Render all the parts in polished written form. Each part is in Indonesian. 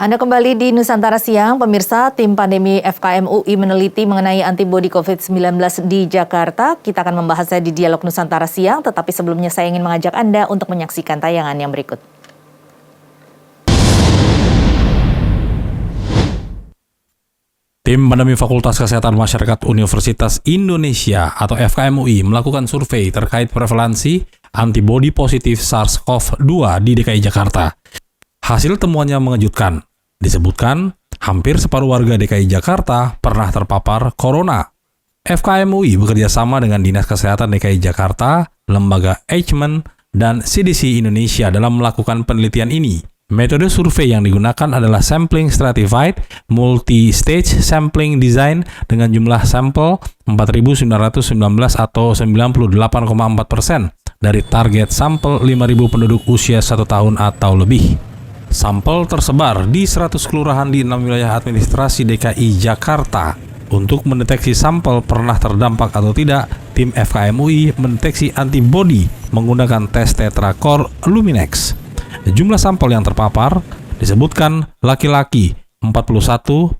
Anda kembali di Nusantara Siang, pemirsa. Tim pandemi FKM UI meneliti mengenai antibodi COVID-19 di Jakarta. Kita akan membahasnya di Dialog Nusantara Siang, tetapi sebelumnya saya ingin mengajak Anda untuk menyaksikan tayangan yang berikut. Tim pandemi Fakultas Kesehatan Masyarakat Universitas Indonesia atau FKM UI melakukan survei terkait prevalensi antibodi positif SARS-CoV-2 di DKI Jakarta. Hasil temuannya mengejutkan. Disebutkan, hampir separuh warga DKI Jakarta pernah terpapar corona. FKM UI bekerja sama dengan Dinas Kesehatan DKI Jakarta, Lembaga Eijkman, dan CDC Indonesia dalam melakukan penelitian ini. Metode survei yang digunakan adalah sampling stratified multi-stage sampling design dengan jumlah sampel 4.919 atau 98,4% dari target sampel 5.000 penduduk usia 1 tahun atau lebih. Sampel tersebar di 100 kelurahan di 6 wilayah administrasi DKI Jakarta. Untuk mendeteksi sampel pernah terdampak atau tidak, tim FKM UI mendeteksi antibodi menggunakan tes Tetra Core Luminex. Jumlah sampel yang terpapar disebutkan laki-laki 41%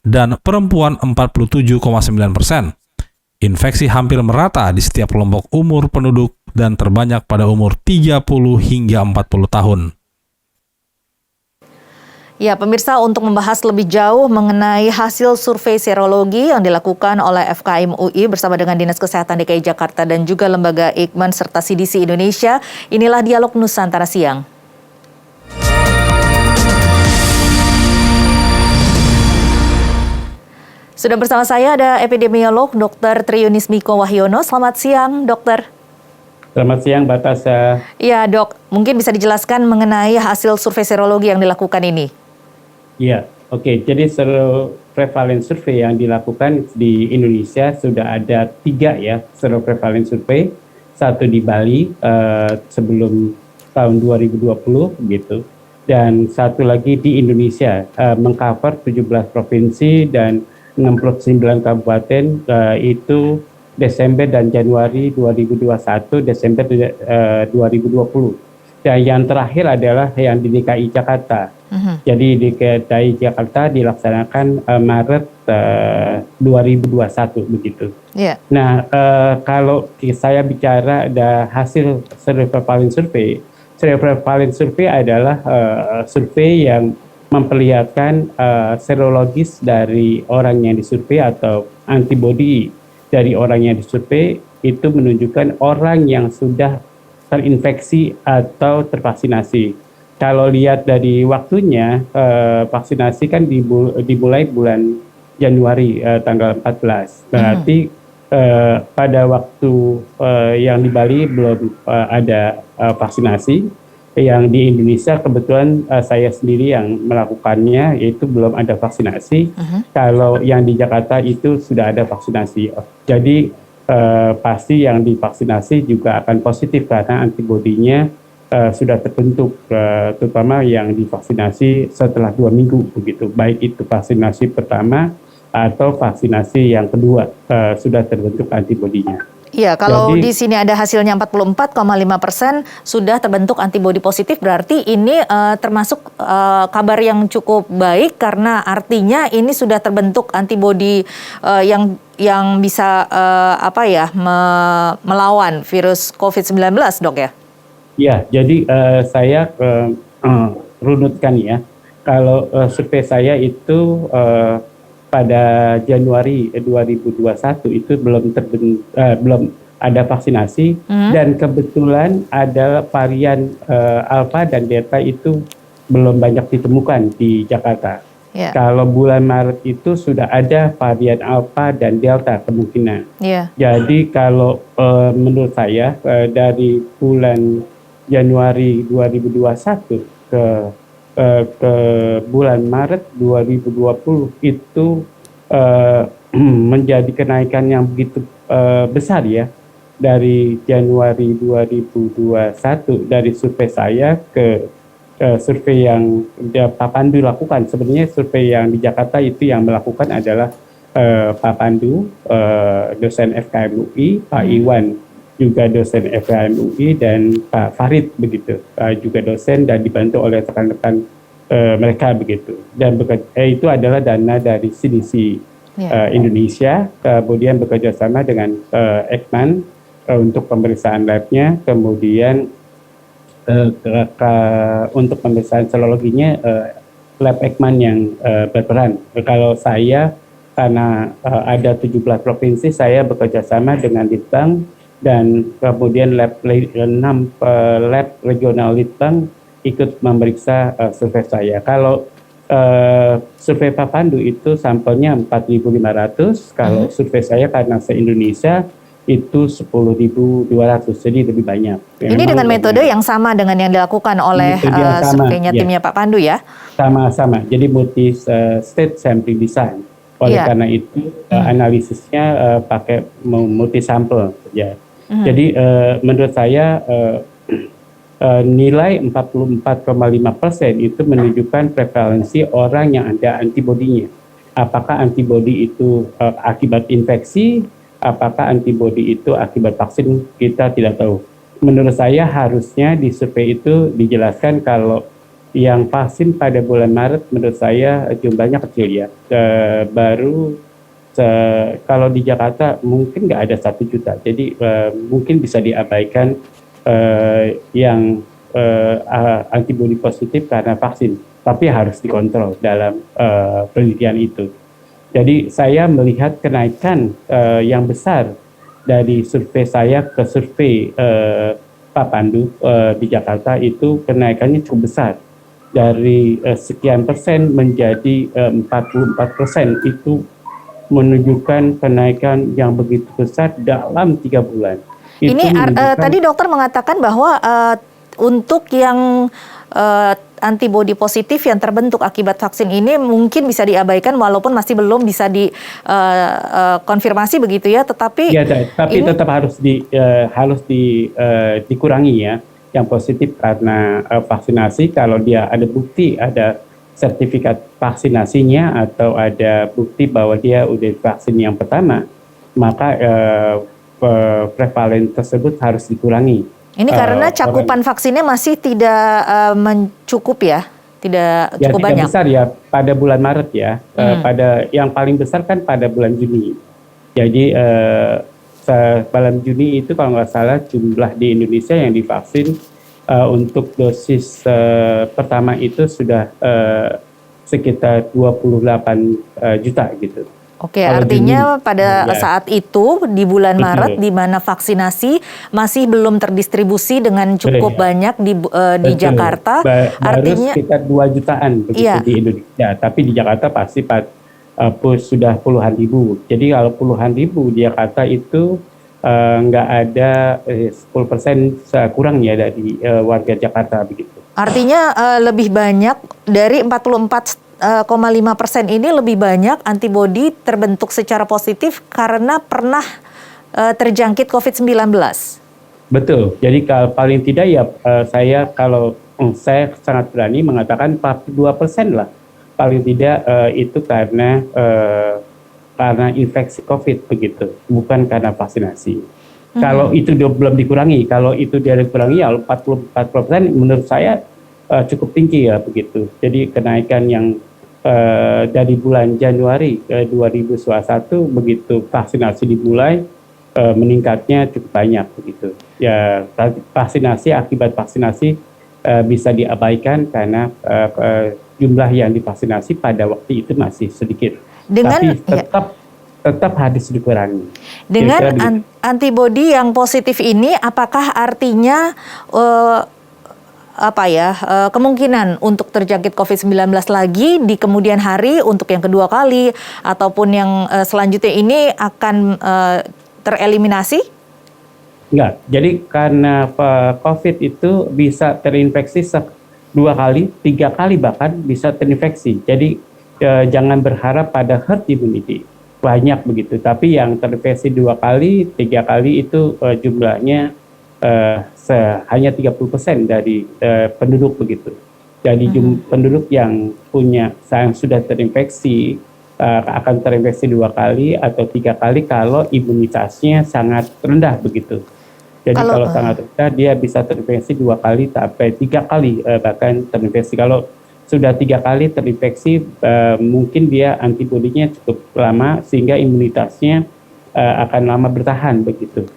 dan perempuan 47,9%. Infeksi hampir merata di setiap kelompok umur penduduk dan terbanyak pada umur 30 hingga 40 tahun. Ya, pemirsa, untuk membahas lebih jauh mengenai hasil survei serologi yang dilakukan oleh FKM UI bersama dengan Dinas Kesehatan DKI Jakarta dan juga Lembaga Eijkman serta CDC Indonesia, inilah Dialog Nusantara Siang. Sudah bersama saya ada epidemiolog Dr. Triunis Miko Wahyono. Selamat siang, dokter. Selamat siang, Mbak Tasya. Iya, dok. Mungkin bisa dijelaskan mengenai hasil survei serologi yang dilakukan ini. Iya, oke. Jadi prevalence survei yang dilakukan di Indonesia sudah ada 3 ya, prevalence survei. Satu di Bali sebelum tahun 2020 gitu. Dan satu lagi di Indonesia mengcover 17 provinsi dan 69 kabupaten itu Desember dan Januari 2021, Desember 2020. Dan yang terakhir adalah yang di DKI Jakarta. Jadi di DKI Jakarta dilaksanakan Maret 2021 begitu. Yeah. Nah, kalau saya bicara ada hasil prevalence survei adalah survei yang memperlihatkan serologis dari orang yang disurvei atau antibodi dari orang yang disurvei itu menunjukkan orang yang sudah terinfeksi atau tervaksinasi. Kalau lihat dari waktunya, vaksinasi kan dimulai bulan Januari tanggal 14. Berarti pada waktu yang di Bali belum ada vaksinasi. Yang di Indonesia kebetulan saya sendiri yang melakukannya, yaitu belum ada vaksinasi. Kalau yang di Jakarta itu sudah ada vaksinasi. Jadi pasti yang divaksinasi juga akan positif karena antibodinya sudah terbentuk, terutama yang divaksinasi setelah 2 minggu begitu. Baik itu vaksinasi pertama atau vaksinasi yang kedua sudah terbentuk antibodinya. Iya, kalau di sini ada hasilnya 44,5% sudah terbentuk antibodi positif, berarti ini termasuk kabar yang cukup baik karena artinya ini sudah terbentuk antibodi yang bisa melawan virus COVID-19, dok ya? Iya, jadi saya runutkan ya. Kalau survei saya itu pada Januari 2021 itu belum ada vaksinasi dan kebetulan ada varian Alpha dan Delta itu belum banyak ditemukan di Jakarta. Yeah. Kalau bulan Maret itu sudah ada varian Alpha dan Delta kemungkinan. Yeah. Jadi kalau menurut saya dari bulan Januari 2021 ke bulan Maret 2020 itu menjadi kenaikan yang begitu besar ya, dari Januari 2021 dari survei saya ke survei yang Pak Pandu lakukan. Sebenarnya survei yang di Jakarta itu yang melakukan adalah Pak Pandu, dosen FKM UI, Pak Iwan juga dosen FKM UI, dan Pak Farid begitu, juga dosen dan dibantu oleh rekan-rekan mereka begitu. Dan itu adalah dana dari CDC Ya. Indonesia, kemudian bekerja sama dengan Ekman untuk pemeriksaan labnya, kemudian untuk pemeriksaan serologinya lab Ekman yang berperan. Kalau saya karena ada 17 provinsi, saya bekerja sama dengan Litbang dan kemudian 6 lab regional Litbang ikut memeriksa survei saya. Kalau survei Papandu itu sampelnya 4.500, kalau survei saya karena se-Indonesia itu 10.200, jadi lebih banyak. Ini dengan metode yang sama dengan yang dilakukan oleh surveinya timnya Pak Pandu ya? Sama-sama, jadi multi-state sampling design. Oleh karena itu analisisnya pakai multi sampel ya. Jadi menurut saya nilai 44,5% itu menunjukkan prevalensi orang yang ada antibodinya. Apakah antibodi itu akibat infeksi, apakah antibodi itu akibat vaksin, kita tidak tahu. Menurut saya harusnya di survei itu dijelaskan kalau yang vaksin pada bulan Maret menurut saya jumlahnya kecil ya. Kalau di Jakarta mungkin nggak ada 1 juta, jadi mungkin bisa diabaikan yang antibodi positif karena vaksin, tapi harus dikontrol dalam penelitian itu. Jadi saya melihat kenaikan yang besar dari survei saya ke survei Pak Pandu di Jakarta itu kenaikannya cukup besar. Dari sekian persen menjadi 44%, itu menunjukkan kenaikan yang begitu besar dalam 3 bulan. Ini tadi dokter mengatakan bahwa untuk yang antibodi positif yang terbentuk akibat vaksin ini mungkin bisa diabaikan walaupun masih belum bisa dikonfirmasi begitu ya, tetapi ya, tapi ini tetap harus dikurangi ya yang positif karena vaksinasi. Kalau dia ada bukti, ada sertifikat vaksinasinya atau ada bukti bahwa dia udah vaksin yang pertama, maka prevalen tersebut harus dikurangi. Ini karena cakupan vaksinnya masih tidak mencukup ya, tidak cukup banyak. Besar ya pada bulan Maret ya. Pada yang paling besar kan pada bulan Juni. Jadi bulan Juni itu kalau nggak salah jumlah di Indonesia yang divaksin untuk dosis pertama itu sudah sekitar 28 juta gitu. Oke, artinya pada saat itu di bulan Maret di mana vaksinasi masih belum terdistribusi dengan cukup banyak di Jakarta, artinya sekitar 2 jutaan begitu di Indonesia, tapi di Jakarta pasti sudah puluhan ribu. Jadi kalau puluhan ribu di Jakarta itu nggak ada 10% kurang ya dari warga Jakarta begitu. Artinya lebih banyak dari 44,5% ini lebih banyak antibodi terbentuk secara positif karena pernah terjangkit COVID-19. Betul. Jadi kalau paling tidak ya saya sangat berani mengatakan 42% lah paling tidak itu karena infeksi COVID begitu, bukan karena vaksinasi. Kalau itu belum dikurangi, kalau itu dia dikurangi ya 44% menurut saya cukup tinggi ya begitu. Jadi kenaikan yang dari bulan Januari 2021 begitu vaksinasi dimulai meningkatnya cukup banyak begitu. Ya vaksinasi akibat vaksinasi bisa diabaikan karena jumlah yang divaksinasi pada waktu itu masih sedikit. Tapi tetap harus dikurangi. Dengan antibodi yang positif ini, apakah artinya kemungkinan untuk terjangkit COVID-19 lagi di kemudian hari untuk yang kedua kali ataupun yang selanjutnya ini akan tereliminasi? Enggak. Jadi karena COVID itu bisa terinfeksi 2 kali, 3 kali bahkan bisa terinfeksi. Jadi jangan berharap pada herd immunity banyak begitu. Tapi yang terinfeksi 2 kali, 3 kali itu jumlahnya hanya 30% dari penduduk begitu. Jadi penduduk yang sudah terinfeksi akan terinfeksi 2 kali atau 3 kali kalau imunitasnya sangat rendah begitu. Jadi kalau sangat rendah dia bisa terinfeksi 2 kali sampai 3 kali bahkan terinfeksi. Kalau sudah 3 kali terinfeksi, mungkin dia antibodinya cukup lama sehingga imunitasnya akan lama bertahan begitu,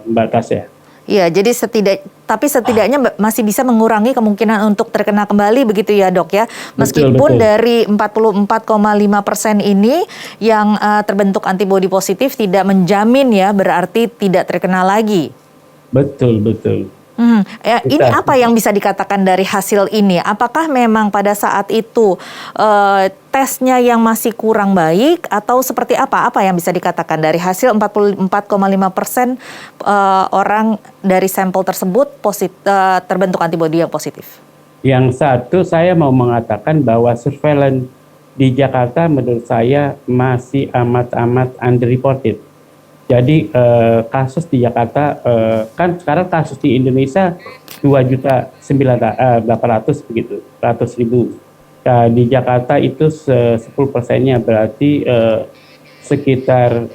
Mbak Tasya. Iya, jadi setidaknya masih bisa mengurangi kemungkinan untuk terkena kembali begitu ya dok ya. Meskipun betul. dari 44,5% ini yang terbentuk antibodi positif tidak menjamin ya, berarti tidak terkena lagi. Betul. Ini apa yang bisa dikatakan dari hasil ini? Apakah memang pada saat itu tesnya yang masih kurang baik atau seperti apa? Apa yang bisa dikatakan dari hasil 44,5% orang dari sampel tersebut terbentuk antibodi yang positif? Yang satu, saya mau mengatakan bahwa surveillance di Jakarta menurut saya masih amat underreported. Jadi kasus di Jakarta, kan sekarang kasus di Indonesia 2.800.000 begitu, di Jakarta itu 10%-nya berarti sekitar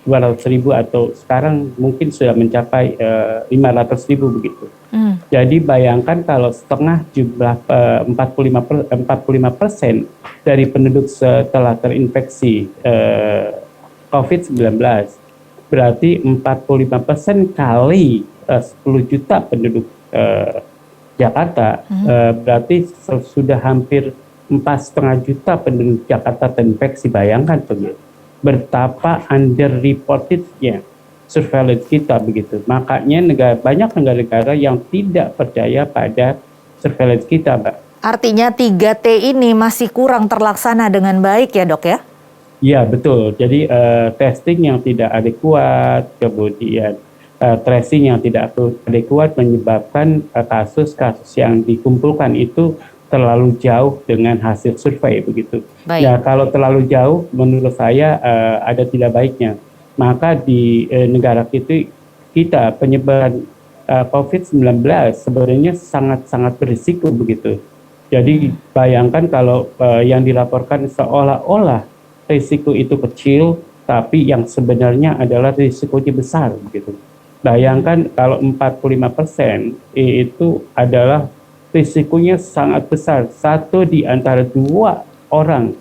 200.000 atau sekarang mungkin sudah mencapai 500.000 begitu. Jadi bayangkan kalau setengah jumlah 45% dari penduduk setelah terinfeksi COVID-19, berarti 45% kali 10 juta penduduk Jakarta, berarti sudah hampir 4,5 juta penduduk Jakarta terinfeksi. Bayangkan betapa underreportednya surveillance kita begitu. Makanya banyak negara-negara yang tidak percaya pada surveillance kita, Mbak. Artinya 3T ini masih kurang terlaksana dengan baik ya dok ya? Ya betul, jadi testing yang tidak adekuat, kemudian tracing yang tidak adekuat menyebabkan kasus-kasus yang dikumpulkan itu terlalu jauh dengan hasil survei begitu. Baik. Ya kalau terlalu jauh menurut saya ada tidak baiknya. Maka di negara kita penyebaran COVID-19 sebenarnya sangat-sangat berisiko begitu. Jadi bayangkan kalau yang dilaporkan seolah-olah risiko itu kecil, tapi yang sebenarnya adalah risikonya besar begitu. Bayangkan kalau 45% itu adalah risikonya sangat besar. 1 di antara 2 orang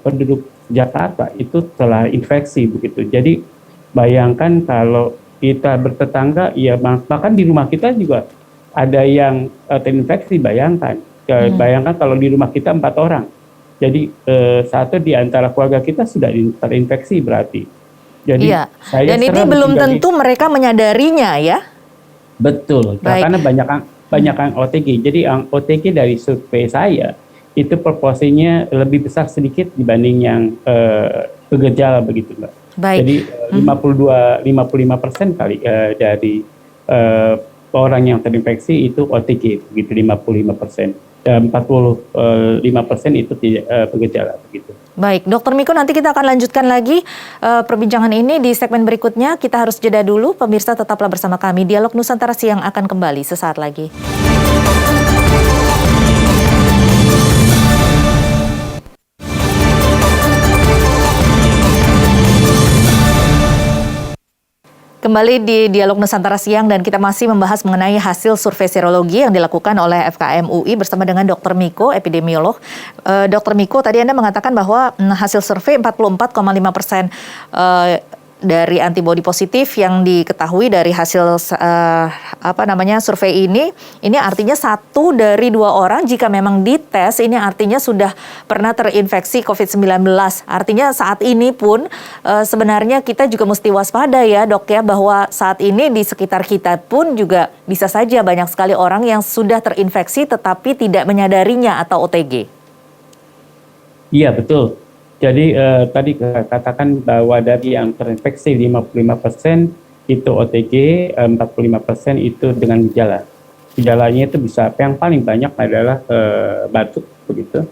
penduduk Jakarta itu telah infeksi begitu. Jadi bayangkan kalau kita bertetangga, ya bahkan di rumah kita juga ada yang terinfeksi. Bayangkan kalau di rumah kita 4 orang. Jadi 1 di antara keluarga kita sudah terinfeksi berarti. Jadi iya. Dan ini belum tentu mereka menyadarinya ya. Betul. Baik. Karena banyak OTG. Jadi OTG dari survei saya itu proporsinya lebih besar sedikit dibanding yang bergejala begitu, Mbak. Baik. Jadi 55% kali dari orang yang terinfeksi itu OTG begitu, 55%. 45% itu tidak bergejala begitu. Baik, Dr. Miko, nanti kita akan lanjutkan lagi perbincangan ini di segmen berikutnya. Kita harus jeda dulu, pemirsa tetaplah bersama kami. Dialog Nusantara Siang akan kembali sesaat lagi. Kembali di Dialog Nusantara Siang dan kita masih membahas mengenai hasil survei serologi yang dilakukan oleh FKM UI bersama dengan Dr. Miko, epidemiolog. Dr. Miko, tadi Anda mengatakan bahwa hasil survei 44,5% dari antibodi positif yang diketahui dari hasil survei ini artinya 1 dari 2 orang jika memang dites ini artinya sudah pernah terinfeksi COVID-19. Artinya saat ini pun sebenarnya kita juga mesti waspada ya dok ya, bahwa saat ini di sekitar kita pun juga bisa saja banyak sekali orang yang sudah terinfeksi tetapi tidak menyadarinya atau OTG. Iya betul. Jadi tadi katakan bahwa dari yang terinfeksi 55% itu OTG, 45% itu dengan gejala. Gejalanya itu bisa, yang paling banyak adalah batuk begitu.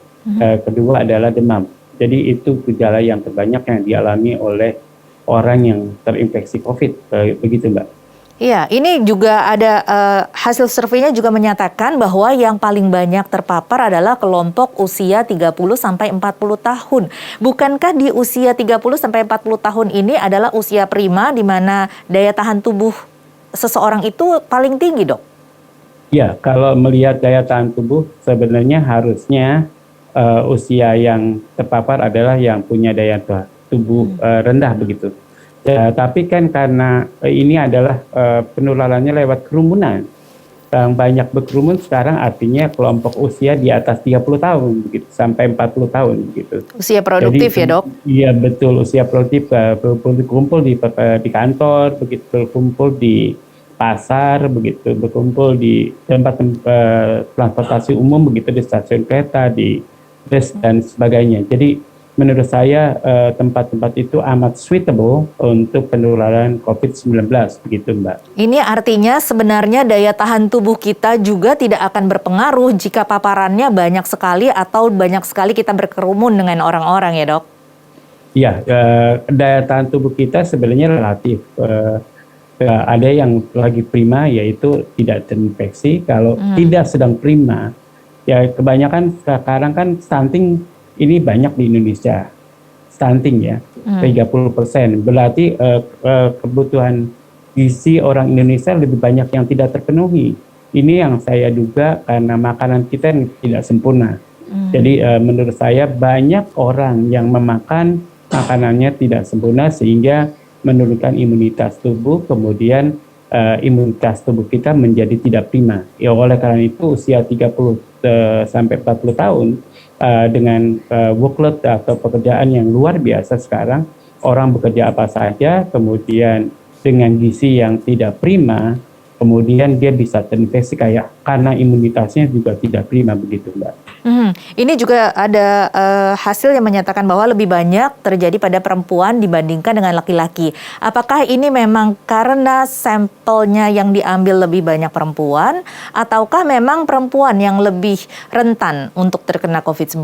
Kedua adalah demam. Jadi itu gejala yang terbanyak yang dialami oleh orang yang terinfeksi COVID, begitu Mbak. Iya, ini juga ada hasil surveinya juga menyatakan bahwa yang paling banyak terpapar adalah kelompok usia 30 sampai 40 tahun. Bukankah di usia 30 sampai 40 tahun ini adalah usia prima di mana daya tahan tubuh seseorang itu paling tinggi, Dok? Ya, kalau melihat daya tahan tubuh sebenarnya harusnya usia yang terpapar adalah yang punya daya tahan tubuh rendah begitu. Ya, tapi kan karena ini adalah penularannya lewat kerumunan, yang banyak berkerumun sekarang artinya kelompok usia di atas 30 tahun begitu sampai 40 tahun gitu. Usia produktif ya, Dok? Iya betul, usia produktif, berkumpul di kantor begitu, berkumpul di pasar begitu, berkumpul di tempat transportasi umum begitu, di stasiun kereta, di bus dan sebagainya. Jadi menurut saya tempat-tempat itu amat suitable untuk penularan COVID-19 begitu, Mbak. Ini artinya sebenarnya daya tahan tubuh kita juga tidak akan berpengaruh jika paparannya banyak sekali atau banyak sekali kita berkerumun dengan orang-orang ya, Dok? Iya, daya tahan tubuh kita sebenarnya relatif. Ada yang lagi prima yaitu tidak terinfeksi. Kalau tidak sedang prima, ya kebanyakan sekarang kan stunting ini banyak di Indonesia. Stunting ya, 30%. Berarti kebutuhan gizi orang Indonesia lebih banyak yang tidak terpenuhi. Ini yang saya duga karena makanan kita yang tidak sempurna. Jadi menurut saya banyak orang yang memakan makanannya tidak sempurna sehingga menurunkan imunitas tubuh, kemudian imunitas tubuh kita menjadi tidak prima. Ya, oleh karena itu usia 30 sampai 40 tahun dengan workload atau pekerjaan yang luar biasa sekarang, orang bekerja apa saja, kemudian dengan gizi yang tidak prima, kemudian dia bisa terinfeksi karena imunitasnya juga tidak prima begitu, Mbak. Ini juga ada hasil yang menyatakan bahwa lebih banyak terjadi pada perempuan dibandingkan dengan laki-laki. Apakah ini memang karena sampelnya yang diambil lebih banyak perempuan, ataukah memang perempuan yang lebih rentan untuk terkena COVID-19?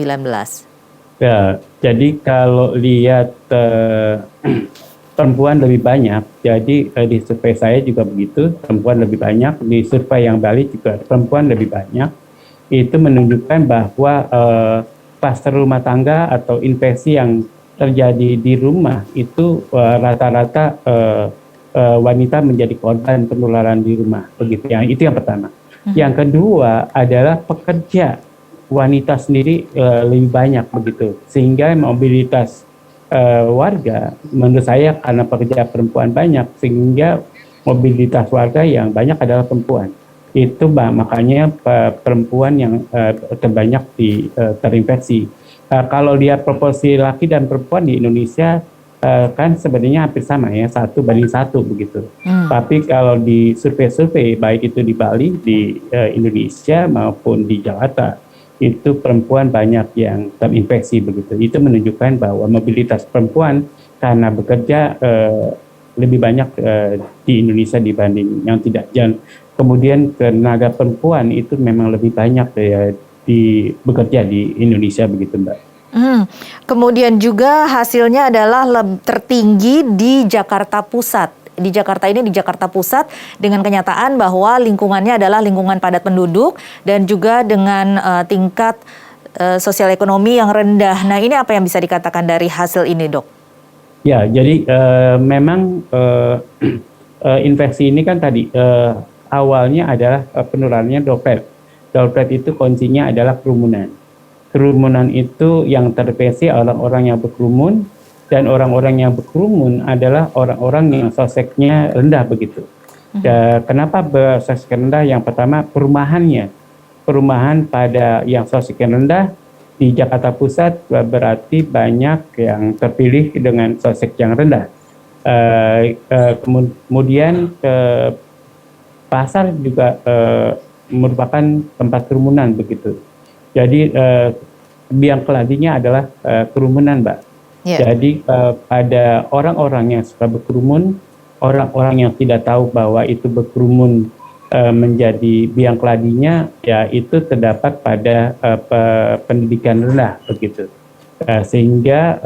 Ya, jadi kalau lihat perempuan lebih banyak, jadi di survei saya juga begitu, perempuan lebih banyak, di survei yang Bali juga perempuan lebih banyak. Itu menunjukkan bahwa kluster rumah tangga atau infeksi yang terjadi di rumah itu rata-rata wanita menjadi korban penularan di rumah begitu. Itu yang pertama. Yang kedua adalah pekerja wanita sendiri lebih banyak begitu, sehingga mobilitas warga menurut saya karena pekerja perempuan banyak sehingga mobilitas warga yang banyak adalah perempuan. Itu makanya perempuan yang terbanyak terinfeksi. Kalau lihat proporsi laki dan perempuan di Indonesia kan sebenarnya hampir sama ya, 1:1 begitu. Tapi kalau di survei-survei baik itu di Bali, di Indonesia maupun di Jakarta, itu perempuan banyak yang terinfeksi begitu. Itu menunjukkan bahwa mobilitas perempuan karena bekerja lebih banyak di Indonesia dibanding yang tidak. Kemudian tenaga perempuan itu memang lebih banyak bekerja di Indonesia begitu, Mbak. Kemudian juga hasilnya adalah tertinggi di Jakarta Pusat. Di Jakarta ini, di Jakarta Pusat, dengan kenyataan bahwa lingkungannya adalah lingkungan padat penduduk dan juga dengan tingkat sosial ekonomi yang rendah. Nah, ini apa yang bisa dikatakan dari hasil ini, Dok? Ya, jadi memang infeksi ini kan tadi awalnya adalah penularannya droplet. Droplet itu kuncinya adalah kerumunan. Kerumunan itu yang terinfeksi orang-orang yang berkerumun, dan orang-orang yang berkerumun adalah orang-orang yang soseknya rendah begitu. Kenapa soseknya rendah? Yang pertama perumahannya. Perumahan pada yang soseknya rendah di Jakarta Pusat berarti banyak yang terpilih dengan sosek yang rendah. Kemudian pasar juga merupakan tempat kerumunan begitu. Jadi biang keladinya adalah kerumunan, Mbak. Yeah. Jadi pada orang-orang yang suka berkerumun, orang-orang yang tidak tahu bahwa itu berkerumun menjadi biang keladinya, ya itu terdapat pada pendidikan rendah begitu. Sehingga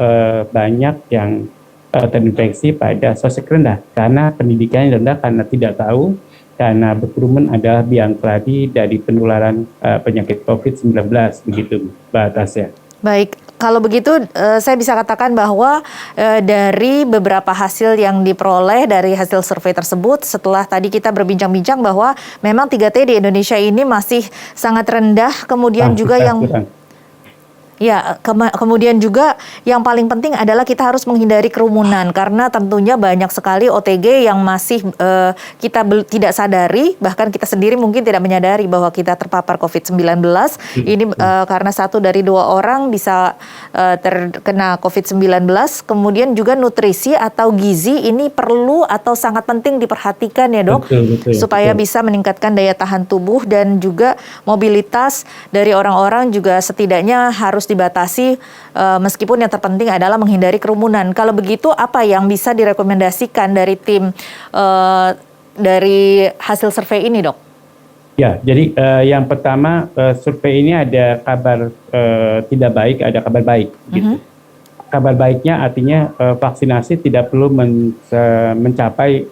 banyak yang terinfeksi pada sosek rendah karena pendidikannya rendah, karena tidak tahu. Karena berkerumun adalah biang keladi dari penularan penyakit COVID-19 begitu, Mbak Tasya. Baik, kalau begitu saya bisa katakan bahwa dari beberapa hasil yang diperoleh dari hasil survei tersebut, setelah tadi kita berbincang-bincang bahwa memang 3T di Indonesia ini masih sangat rendah, kemudian juga yang ya, kemudian juga yang paling penting adalah kita harus menghindari kerumunan karena tentunya banyak sekali OTG yang masih kita tidak sadari, bahkan kita sendiri mungkin tidak menyadari bahwa kita terpapar COVID-19. Ini karena 1 dari 2 orang bisa terkena COVID-19. Kemudian juga nutrisi atau gizi ini perlu atau sangat penting diperhatikan ya dok, supaya bisa meningkatkan daya tahan tubuh dan juga mobilitas dari orang-orang juga setidaknya harus dibatasi meskipun yang terpenting adalah menghindari kerumunan. Kalau begitu apa yang bisa direkomendasikan dari tim dari hasil survei ini dok? Ya, jadi yang pertama survei ini ada kabar tidak baik, ada kabar baik. Gitu. Kabar baiknya artinya vaksinasi tidak perlu mencapai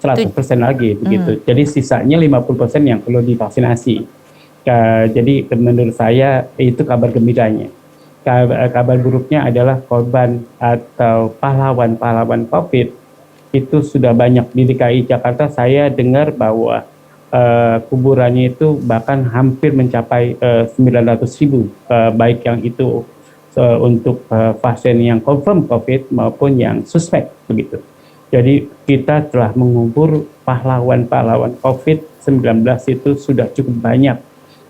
100% lagi, begitu. Jadi sisanya 50% yang perlu divaksinasi. Jadi menurut saya itu kabar gembiranya. Kabar buruknya adalah korban atau pahlawan-pahlawan COVID itu sudah banyak di DKI Jakarta. Saya dengar bahwa kuburannya itu bahkan hampir mencapai 900.000, baik yang itu untuk pasien yang confirm COVID maupun yang suspek begitu. Jadi kita telah mengubur pahlawan-pahlawan COVID-19 itu sudah cukup banyak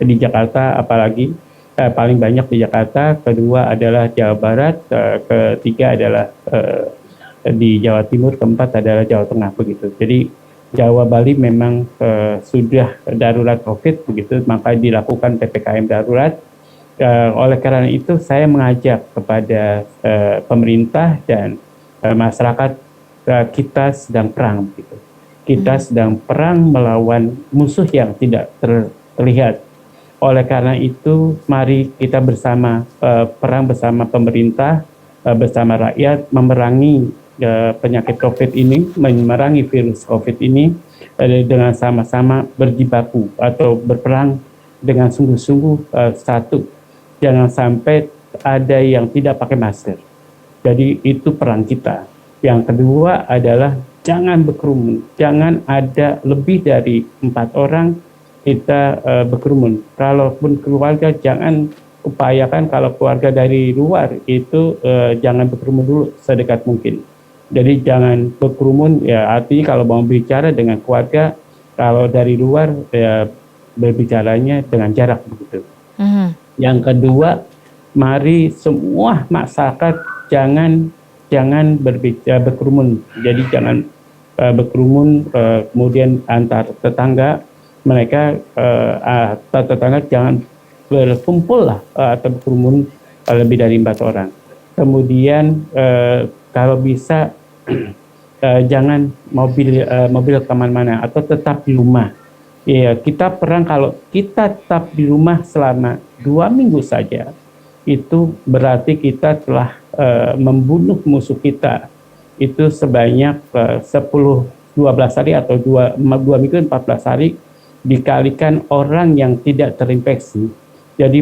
di Jakarta, apalagi paling banyak di Jakarta, kedua adalah Jawa Barat, ketiga adalah di Jawa Timur, keempat adalah Jawa Tengah begitu. Jadi Jawa Bali memang sudah darurat COVID begitu, maka dilakukan PPKM darurat. Oleh karena itu saya mengajak kepada pemerintah dan masyarakat, kita sedang perang begitu. Kita sedang perang melawan musuh yang tidak terlihat. Oleh karena itu, mari kita bersama perang bersama pemerintah, bersama rakyat, memerangi penyakit COVID ini, memerangi virus COVID ini dengan sama-sama berjibaku atau berperang dengan sungguh-sungguh satu. Jangan sampai ada yang tidak pakai masker. Jadi itu perang kita. Yang kedua adalah jangan berkerumun, jangan ada lebih dari 4 orang kita berkerumun. Kalaupun keluarga jangan upayakan, kalau keluarga dari luar itu jangan berkerumun dulu sedekat mungkin. Jadi jangan berkerumun, ya artinya kalau mau bicara dengan keluarga, kalau dari luar ya berbicaranya dengan jarak begitu. Yang kedua, mari semua masyarakat jangan berkerumun. Jadi jangan berkerumun, kemudian antar tetangga. Mereka tetangga jangan berkumpul lah atau berkerumun lebih dari 4 orang. Kemudian kalau bisa jangan mobil kemana-mana atau tetap di rumah. Ya, kita perang kalau kita tetap di rumah selama 2 minggu saja, itu berarti kita telah membunuh musuh kita. Itu sebanyak 10-12 hari atau 2 minggu 14 hari dikalikan orang yang tidak terinfeksi. Jadi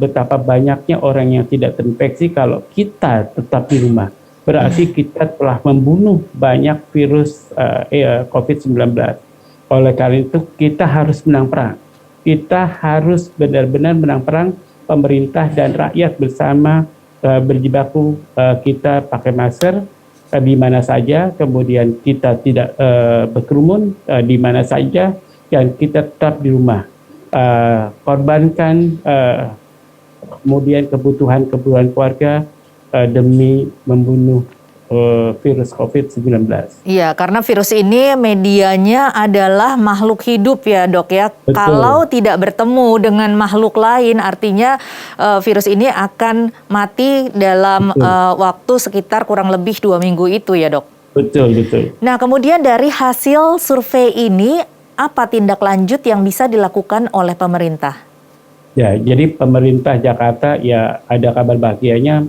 betapa banyaknya orang yang tidak terinfeksi kalau kita tetap di rumah. Berarti kita telah membunuh banyak virus COVID-19. Oleh karena itu kita harus menang perang. Kita harus benar-benar menang perang, pemerintah dan rakyat bersama berjibaku, kita pakai masker di mana saja, kemudian kita tidak berkerumun di mana saja, dan kita tetap di rumah. Korbankan kemudian kebutuhan keluarga demi membunuh virus COVID-19. Iya, karena virus ini medianya adalah makhluk hidup ya dok ya. Betul. Kalau tidak bertemu dengan makhluk lain, artinya virus ini akan mati dalam waktu sekitar kurang lebih 2 minggu itu ya dok. Betul, betul. Nah kemudian dari hasil survei ini, apa tindak lanjut yang bisa dilakukan oleh pemerintah? Ya, jadi pemerintah Jakarta ya ada kabar bahagianya,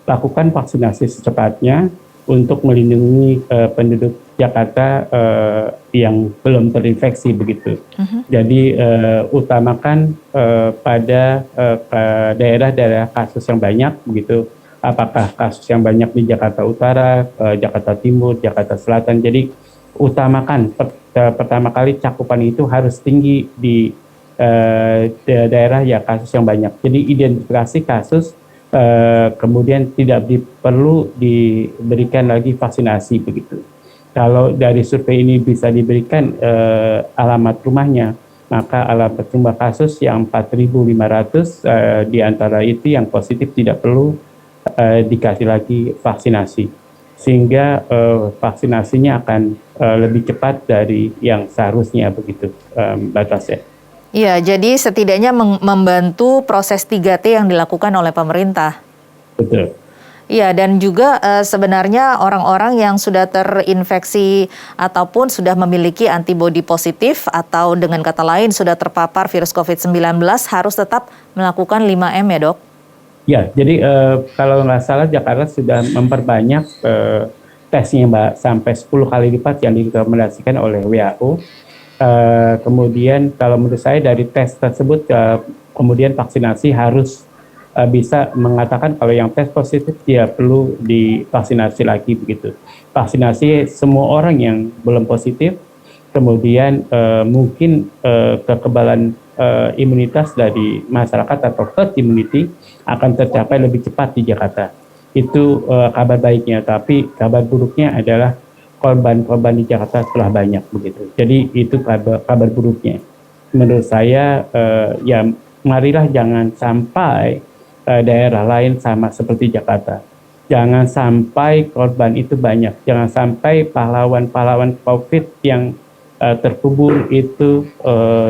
lakukan vaksinasi secepatnya untuk melindungi penduduk Jakarta yang belum terinfeksi begitu. Jadi utamakan pada daerah-daerah kasus yang banyak begitu. Apakah kasus yang banyak di Jakarta Utara, Jakarta Timur, Jakarta Selatan. Jadi utamakan pertama kali cakupan itu harus tinggi di daerah ya kasus yang banyak. Jadi identifikasi kasus kemudian tidak perlu diberikan lagi vaksinasi begitu. Kalau dari survei ini bisa diberikan alamat rumahnya, maka alamat rumah kasus yang 4.500 di antara itu yang positif tidak perlu dikasih lagi vaksinasi, sehingga vaksinasinya akan lebih cepat dari yang seharusnya begitu, Mbak Tasya. Iya, jadi setidaknya membantu proses 3T yang dilakukan oleh pemerintah. Betul. Iya, dan juga sebenarnya orang-orang yang sudah terinfeksi ataupun sudah memiliki antibodi positif atau dengan kata lain sudah terpapar virus COVID-19 harus tetap melakukan 5M ya, Dok? Ya, jadi kalau nggak salah Jakarta sudah memperbanyak tesnya, Mbak, sampai 10 kali lipat yang direkomendasikan oleh WHO. Kemudian kalau menurut saya dari tes tersebut kemudian vaksinasi harus bisa mengatakan kalau yang tes positif dia perlu divaksinasi lagi begitu. Vaksinasi semua orang yang belum positif, kemudian mungkin kekebalan imunitas dari masyarakat atau herd immunity akan tercapai lebih cepat di Jakarta. Itu kabar baiknya, tapi kabar buruknya adalah korban-korban di Jakarta telah banyak begitu. Jadi itu kabar buruknya. Menurut saya ya marilah jangan sampai daerah lain sama seperti Jakarta. Jangan sampai korban itu banyak. Jangan sampai pahlawan-pahlawan COVID yang terkubur itu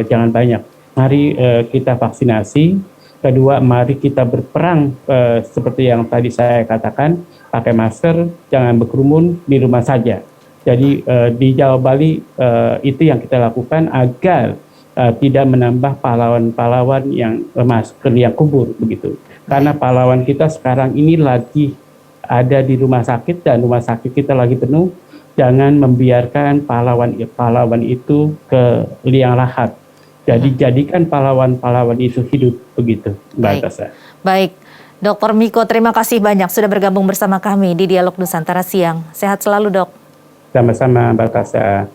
jangan banyak. Mari kita vaksinasi. Kedua, mari kita berperang seperti yang tadi saya katakan, pakai masker, jangan berkerumun, di rumah saja. Jadi di Jawa Bali itu yang kita lakukan agar tidak menambah pahlawan-pahlawan yang yang kubur begitu. Karena pahlawan kita sekarang ini lagi ada di rumah sakit dan rumah sakit kita lagi penuh. Jangan membiarkan pahlawan itu ke liang lahat. Jadi jadikan pahlawan-pahlawan itu hidup begitu, Mbak Tasya. Baik, Dr. Miko, terima kasih banyak sudah bergabung bersama kami di Dialog Nusantara Siang. Sehat selalu, Dok. Sama-sama, Mbak Tasya.